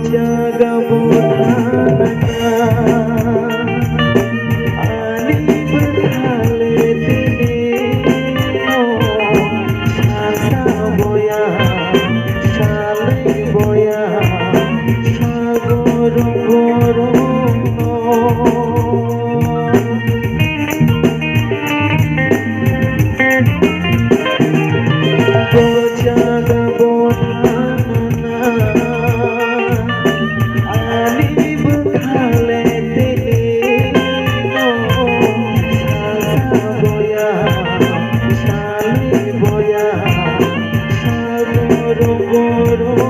জাগাবো আলিব খালে দিনে সাসা বয়া সালে বয়া সাগর গরম জাগাবো আলিব খালে দিনে সাসা বয়া সালে বয়া সাগর গরম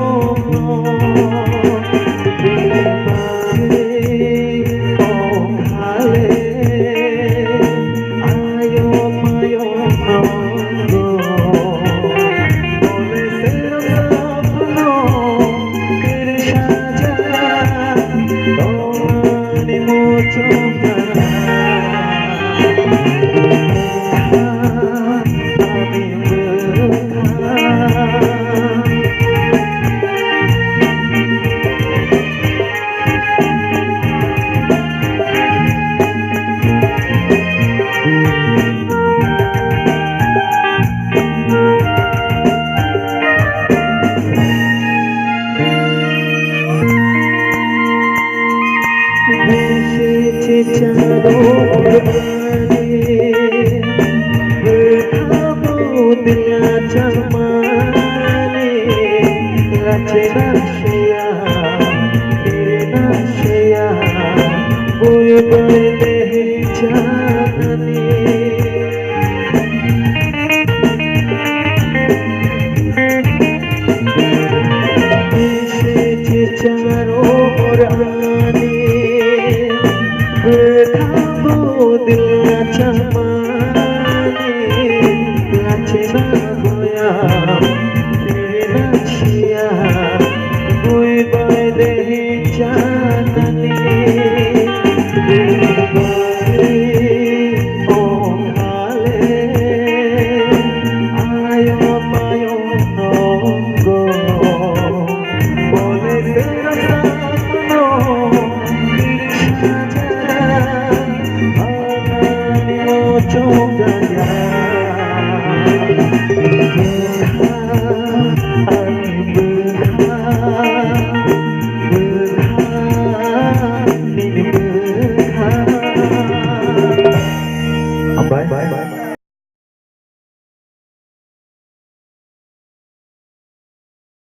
दिला जमाने रचे नशिया तेरे नशिया कोई बने जाने एसेছে चारों ओर आने खाबो दिला जमाने रचे ना गोया तेरे नशिया कोई बने जाने ओ खाले आयो मायो नंगो बोले तेरा सपनो चौंका